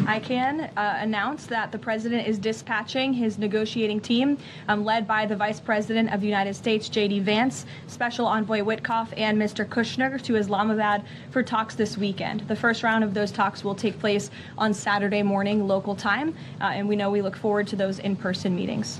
I can announce that the President is dispatching his negotiating team, led by the Vice President of the United States, J.D. Vance, Special Envoy Witkoff, and Mr. Kushner to Islamabad for talks this weekend. The first round of those talks will take place on Saturday morning local time, and we know we look forward to those in-person meetings.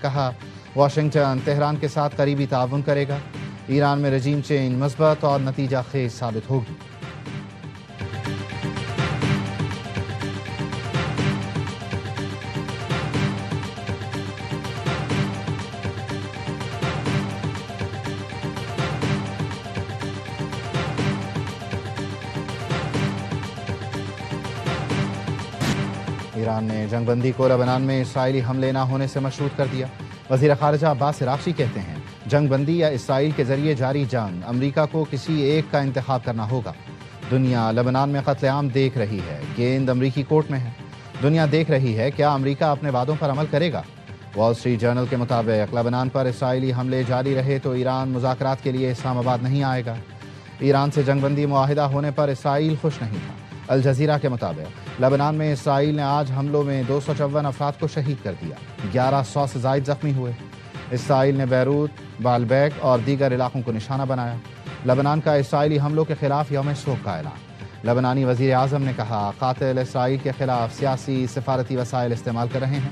کہا Washington Tehran کے ساتھ قریبی تعاون کرے گا. ایران میں regime change مثبت اور نتیجہ خیز ثابت ہوگی. ایران نے جنگ بندی کو لبنان میں اسرائیلی حملے نہ ہونے سے مشروط کر دیا. وزیر خارجہ عباس عراقچی کہتے ہیں جنگ بندی یا اسرائیل کے ذریعے جاری جنگ امریکہ کو کسی ایک کا انتخاب کرنا ہوگا. دنیا لبنان میں قتل عام دیکھ رہی ہے. گیند امریکی کورٹ میں ہے. دنیا دیکھ رہی ہے کیا امریکہ اپنے وعدوں پر عمل کرے گا. وال اسٹریٹ جرنل کے مطابق لبنان پر اسرائیلی حملے جاری رہے تو ایران مذاکرات کے لیے اسلام آباد نہیں آئے گا. ایران سے جنگ بندی معاہدہ ہونے پر اسرائیل خوش نہیں تھا. الجزیرہ کے مطابق لبنان میں اسرائیل نے آج حملوں میں 254 افراد کو شہید کر دیا. 1100 سے زائد زخمی ہوئے. اسرائیل نے بیروت، بالبیک اور دیگر علاقوں کو نشانہ بنایا. لبنان کا اسرائیلی حملوں کے خلاف یوم سوگ کا اعلان. لبنانی وزیر اعظم نے کہا قاتل اسرائیل کے خلاف سیاسی سفارتی وسائل استعمال کر رہے ہیں.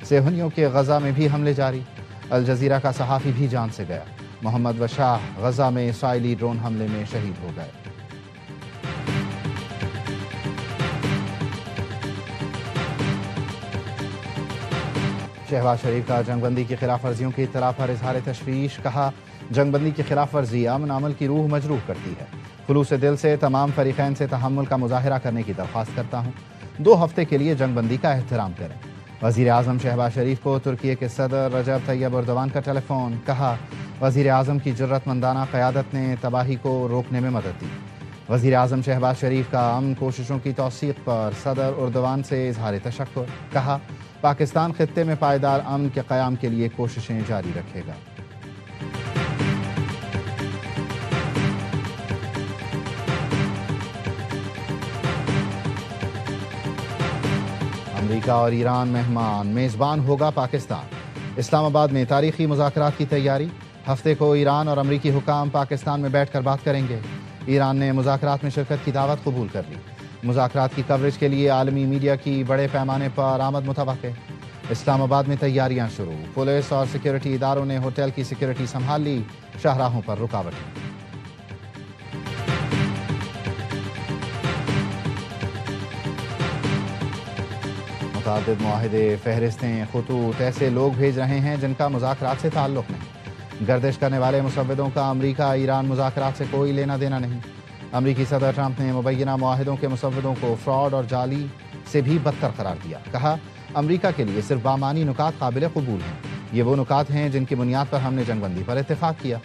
صہیونیوں کے غزہ میں بھی حملے جاری. الجزیرہ کا صحافی بھی جان سے گیا. محمد وشاح غزہ میں اسرائیلی ڈرون حملے میں شہید ہو گئے. شہباز شریف کا جنگ بندی کی خلاف ورزیوں کی اطلاع پر اظہار تشویش. کہا جنگ بندی کی خلاف ورزی امن عمل کی روح مجروح کرتی ہے. خلوص دل سے تمام فریقین سے تحمل کا مظاہرہ کرنے کی درخواست کرتا ہوں. 2 ہفتے کے لیے جنگ بندی کا احترام کریں. وزیر اعظم شہباز شریف کو ترکی کے صدر رجب طیب ایردوان کا ٹیلی فون. کہا وزیر اعظم کی جرأت مندانہ قیادت نے تباہی کو روکنے میں مدد دی. وزیر اعظم شہباز شریف کا امن کوششوں کی توثیق پر صدر ایردوان سے اظہار تشکر. کہا پاکستان خطے میں پائیدار امن کے قیام کے لیے کوششیں جاری رکھے گا. امریکہ اور ایران مہمان، میزبان ہوگا پاکستان. اسلام آباد میں تاریخی مذاکرات کی تیاری. ہفتے کو ایران اور امریکی حکام پاکستان میں بیٹھ کر بات کریں گے. ایران نے مذاکرات میں شرکت کی دعوت قبول کر لی. مذاکرات کی کوریج کے لیے عالمی میڈیا کی بڑے پیمانے پر آمد متوقع. اسلام آباد میں تیاریاں شروع. پولیس اور سیکیورٹی اداروں نے ہوٹل کی سیکیورٹی سنبھال لی. شاہراہوں پر رکاوٹیں. متعدد معاہدے، فہرستیں، خطوط ایسے لوگ بھیج رہے ہیں جن کا مذاکرات سے تعلق نہیں. گردش کرنے والے مسودوں کا امریکہ ایران مذاکرات سے کوئی لینا دینا نہیں. امریکی صدر ٹرمپ نے مبینہ معاہدوں کے مسودوں کو فراڈ اور جعلی سے بھی بدتر قرار دیا. کہا امریکہ کے لیے صرف بامانی نکات قابل قبول ہیں. یہ وہ نکات ہیں جن کی بنیاد پر ہم نے جنگ بندی پر اتفاق کیا.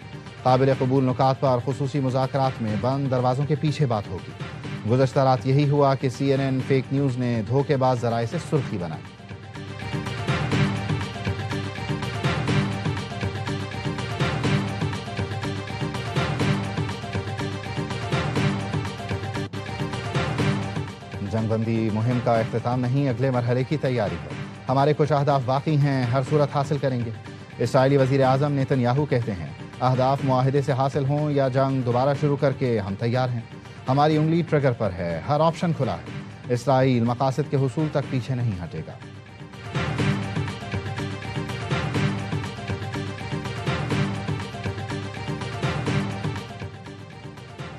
قابل قبول نکات پر خصوصی مذاکرات میں بند دروازوں کے پیچھے بات ہوگی. گزشتہ رات یہی ہوا کہ CNN فیک نیوز نے دھوکے باز ذرائع سے سرخی بنائی. جنگ بندی مہم کا اختتام نہیں، اگلے مرحلے کی تیاری پر. ہمارے کچھ اہداف باقی ہیں، ہر صورت حاصل کریں گے. اسرائیلی وزیر اعظم نیتن یاہو کہتے ہیں اہداف معاہدے سے حاصل ہوں یا جنگ دوبارہ شروع کر کے ہم تیار ہیں. ہماری انگلی ٹریگر پر ہے، ہر آپشن کھلا ہے. اسرائیل مقاصد کے حصول تک پیچھے نہیں ہٹے گا.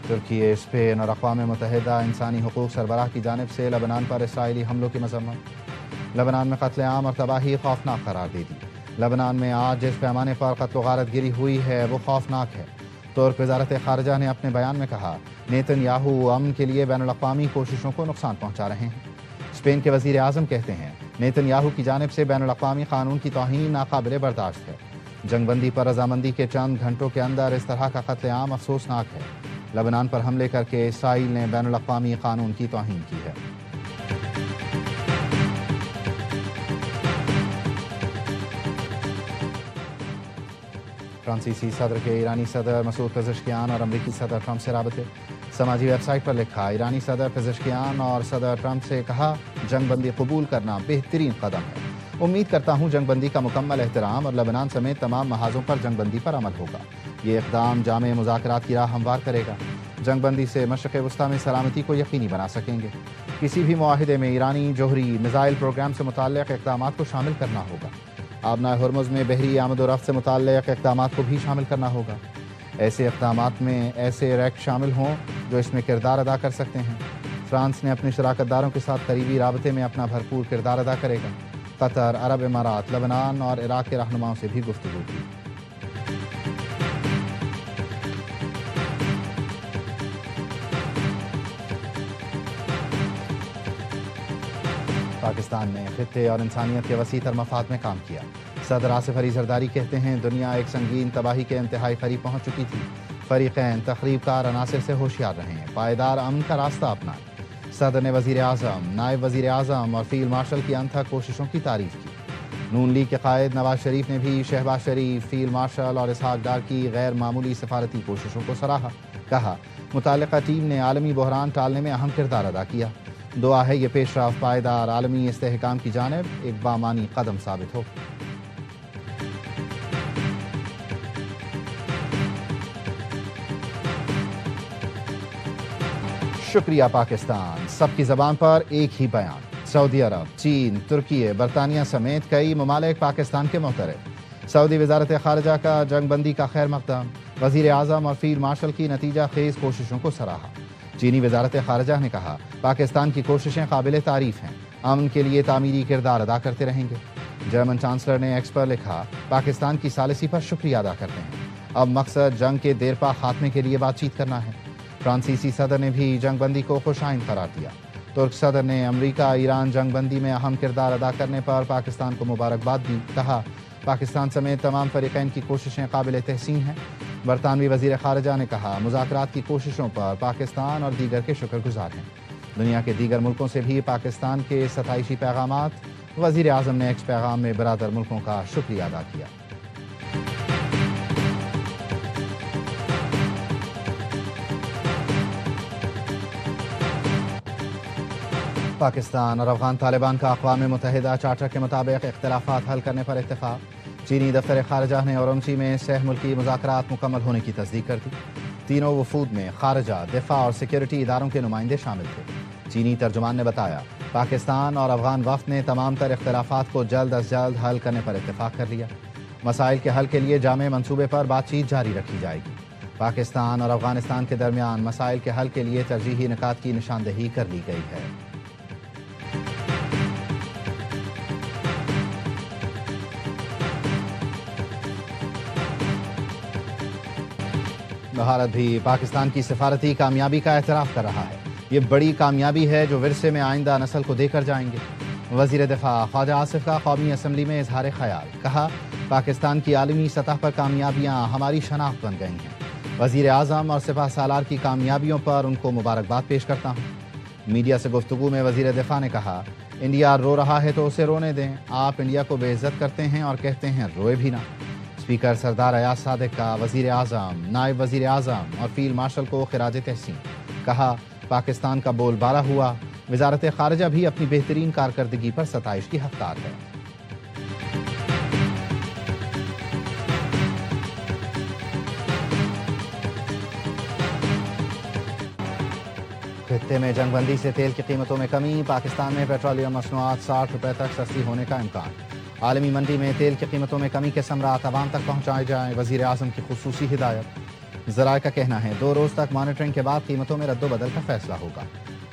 ترکی، اسپین اور اقوام متحدہ انسانی حقوق سربراہ کی جانب سے لبنان پر اسرائیلی حملوں کی مذمت. لبنان میں قتل عام اور تباہی خوفناک قرار دے دی. لبنان میں آج جس پیمانے پر قتل و غارت گری ہوئی ہے وہ خوفناک ہے. ترک وزارت خارجہ نے اپنے بیان میں کہا نیتن یاہو امن کے لیے بین الاقوامی کوششوں کو نقصان پہنچا رہے ہیں. اسپین کے وزیر اعظم کہتے ہیں نیتن یاہو کی جانب سے بین الاقوامی قانون کی توہین ناقابل برداشت ہے. جنگ بندی پر رضامندی کے چند گھنٹوں کے اندر اس طرح کا قتل عام افسوسناک ہے. لبنان پر حملے کر کے اسرائیل نے بین الاقوامی قانون کی توہین کی ہے. فرانسیسی صدر کے ایرانی صدر مسعود پزشکیان اور امریکی صدر ٹرمپ سے رابطے. سماجی ویب سائٹ پر لکھا ایرانی صدر پزشکیان اور صدر ٹرمپ سے کہا جنگ بندی قبول کرنا بہترین قدم ہے. امید کرتا ہوں جنگ بندی کا مکمل احترام اور لبنان سمیت تمام محاذوں پر جنگ بندی پر عمل ہوگا. یہ اقدام جامع مذاکرات کی راہ ہموار کرے گا. جنگ بندی سے مشرق وسطیٰ میں سلامتی کو یقینی بنا سکیں گے. کسی بھی معاہدے میں ایرانی جوہری میزائل پروگرام سے متعلق اقدامات کو شامل کرنا ہوگا۔ آبنائے ہرمز میں بحری آمد و رفت سے متعلق اقدامات کو بھی شامل کرنا ہوگا۔ ایسے اقدامات میں ایسے ریکٹ شامل ہوں جو اس میں کردار ادا کر سکتے ہیں۔ فرانس نے اپنے شراکت داروں کے ساتھ قریبی رابطے میں اپنا بھرپور کردار ادا کرے گا۔ قطر، عرب امارات، لبنان اور عراق کے رہنماؤں سے بھی گفتگو کی۔ پاکستان نے خطے اور انسانیت کے وسیع تر مفاد میں کام کیا۔ صدر آصف علی زرداری کہتے ہیں دنیا ایک سنگین تباہی کے انتہائی قریب پہنچ چکی تھی۔ فریقین تخریب کار عناصر سے ہوشیار رہیں، پائیدار امن کا راستہ اپنائیں۔ صدر نے وزیر اعظم، نائب وزیر اعظم اور فیلڈ مارشل کی انتھک کوششوں کی تعریف کی۔ نون لیگ کے قائد نواز شریف نے بھی شہباز شریف، فیلڈ مارشل اور اسحاق ڈار کی غیر معمولی سفارتی کوششوں کو سراہا۔ کہا متعلقہ ٹیم نے عالمی بحران ٹالنے میں اہم کردار ادا کیا۔ دعا ہے یہ پیش رفت پائیدار عالمی استحکام کی جانب ایک بامانی قدم ثابت ہو۔ شکریہ پاکستان، سب کی زبان پر ایک ہی بیان۔ سعودی عرب، چین، ترکی، برطانیہ سمیت کئی ممالک پاکستان کے معترض۔ سعودی وزارت خارجہ کا جنگ بندی کا خیر مقدم، وزیر اعظم اور فیلڈ مارشل کی نتیجہ خیز کوششوں کو سراہا۔ چینی وزارت خارجہ نے کہا پاکستان کی کوششیں قابل تعریف ہیں، امن کے لیے تعمیری کردار ادا کرتے رہیں گے۔ جرمن چانسلر نے ایکس پر لکھا پاکستان کی ثالثی پر شکریہ ادا کرتے ہیں، اب مقصد جنگ کے دیرپا خاتمے کے لیے بات چیت کرنا ہے۔ فرانسیسی صدر نے بھی جنگ بندی کو خوش آئند قرار دیا۔ ترک صدر نے امریکہ ایران جنگ بندی میں اہم کردار ادا کرنے پر پاکستان کو مبارکباد دی۔ کہا پاکستان سمیت تمام فریقین کی کوششیں قابل تحسین ہیں۔ برطانوی وزیر خارجہ نے کہا مذاکرات کی کوششوں پر پاکستان اور دیگر کے شکر گزار ہیں۔ دنیا کے دیگر ملکوں سے بھی پاکستان کے ستائشی پیغامات۔ وزیر اعظم نے ایکس پیغام میں برادر ملکوں کا شکریہ ادا کیا۔ پاکستان اور افغان طالبان کا اقوام متحدہ چارٹر کے مطابق اختلافات حل کرنے پر اتفاق۔ چینی دفتر خارجہ نے اورمچی میں سہ ملکی مذاکرات مکمل ہونے کی تصدیق کر دی۔ تینوں وفود میں خارجہ، دفاع اور سیکیورٹی اداروں کے نمائندے شامل تھے۔ چینی ترجمان نے بتایا پاکستان اور افغان وفد نے تمام تر اختلافات کو جلد از جلد حل کرنے پر اتفاق کر لیا۔ مسائل کے حل کے لیے جامع منصوبے پر بات چیت جاری رکھی جائے گی۔ پاکستان اور افغانستان کے درمیان مسائل کے حل کے لیے ترجیحی نکات کی نشاندہی کر لی گئی ہے۔ بھارت بھی پاکستان کی سفارتی کامیابی کا اعتراف کر رہا ہے۔ یہ بڑی کامیابی ہے جو ورثے میں آئندہ نسل کو دے کر جائیں گے۔ وزیر دفاع خواجہ آصف کا قومی اسمبلی میں اظہار خیال۔ کہا پاکستان کی عالمی سطح پر کامیابیاں ہماری شناخت بن گئی ہیں۔ وزیر اعظم اور سپہ سالار کی کامیابیوں پر ان کو مبارکباد پیش کرتا ہوں۔ میڈیا سے گفتگو میں وزیر دفاع نے کہا انڈیا رو رہا ہے تو اسے رونے دیں، آپ انڈیا کو بے عزت کرتے ہیں اور کہتے ہیں روئے بھی نہ۔ اسپیکر سردار ایاز صادق کا وزیر اعظم، نائب وزیر اعظم اور فیلڈ مارشل کو خراج تحسین۔ کہا پاکستان کا بول بالا ہوا، وزارت خارجہ بھی اپنی بہترین کارکردگی پر ستائش کی حقدار ہے۔ خطے میں جنگ بندی سے تیل کی قیمتوں میں کمی، پاکستان میں پیٹرولیم مصنوعات 60 روپے تک سستی ہونے کا امکان۔ عالمی منڈی میں تیل کی قیمتوں میں کمی کے ثمرات عوام تک پہنچائے جائیں، وزیر اعظم کی خصوصی ہدایت۔ ذرائع کا کہنا ہے 2 روز تک مانیٹرنگ کے بعد قیمتوں میں رد و بدل کا فیصلہ ہوگا۔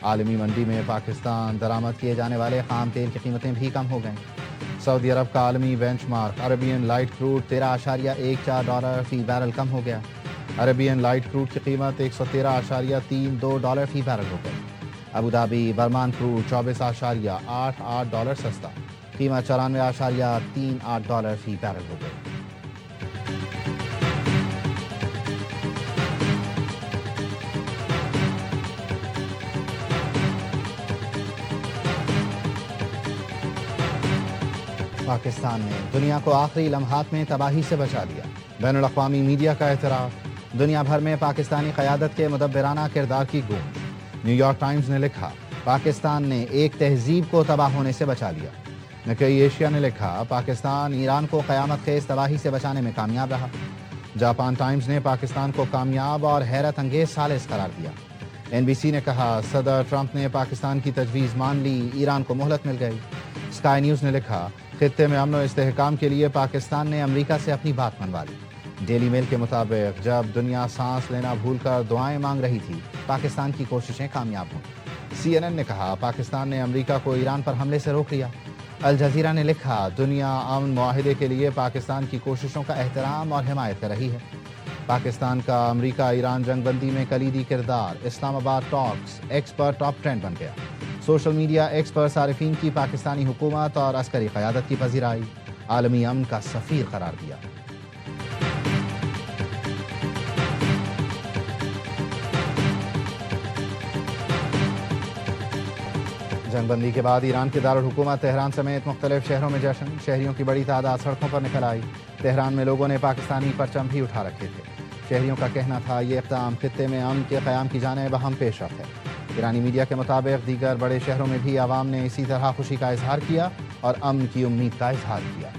عالمی منڈی میں پاکستان درآمد کیے جانے والے خام تیل کی قیمتیں بھی کم ہو گئیں۔ سعودی عرب کا عالمی benchmark Arabian light crude $13.14 فی بیرل کم ہو گیا۔ عربین لائٹ کروڈ کی قیمت $113.32 فی بیرل ہو گئی۔ ابوظہبی برمان کروڈ $24.88 سستا، قیمت $94.38 فی بیرل ہو گئی۔ پاکستان نے دنیا کو آخری لمحات میں تباہی سے بچا لیا، بین الاقوامی میڈیا کا اعتراف۔ دنیا بھر میں پاکستانی قیادت کے مدبرانہ کردار کی گونج۔ نیو یارک ٹائمز نے لکھا پاکستان نے ایک تہذیب کو تباہ ہونے سے بچا لیا۔ نکئی ایشیا نے لکھا پاکستان ایران کو قیامت خیز تباہی سے بچانے میں کامیاب رہا۔ جاپان ٹائمز نے پاکستان کو کامیاب اور حیرت انگیز ثالث قرار دیا۔ NBC نے کہا صدر ٹرمپ نے پاکستان کی تجویز مان لی، ایران کو مہلت مل گئی۔ اسکائی نیوز نے لکھا خطے میں امن و استحکام کے لیے پاکستان نے امریکہ سے اپنی بات منوا لی۔ ڈیلی میل کے مطابق جب دنیا سانس لینا بھول کر دعائیں مانگ رہی تھی، پاکستان کی کوششیں کامیاب ہوں۔ CNN نے کہا پاکستان نے امریکہ کو ایران پر حملے سے روک لیا۔ الجزیرہ نے لکھا دنیا امن معاہدے کے لیے پاکستان کی کوششوں کا احترام اور حمایت کر رہی ہے۔ پاکستان کا امریکہ ایران جنگ بندی میں کلیدی کردار، اسلام آباد ٹاکس ایکس پر ٹاپ ٹرینڈ بن گیا۔ سوشل میڈیا ایکس پر صارفین کی پاکستانی حکومت اور عسکری قیادت کی پذیرائی، عالمی امن کا سفیر قرار دیا۔ جنگ بندی کے بعد ایران کے دارالحکومت تہران سمیت مختلف شہروں میں جشن، شہریوں کی بڑی تعداد سڑکوں پر نکل آئی۔ تہران میں لوگوں نے پاکستانی پرچم بھی اٹھا رکھے تھے۔ شہریوں کا کہنا تھا یہ اقدام خطے میں امن کے قیام کی جانب اہم پیش رفت ہے۔ ایرانی میڈیا کے مطابق دیگر بڑے شہروں میں بھی عوام نے اسی طرح خوشی کا اظہار کیا اور امن کی امید کا اظہار کیا۔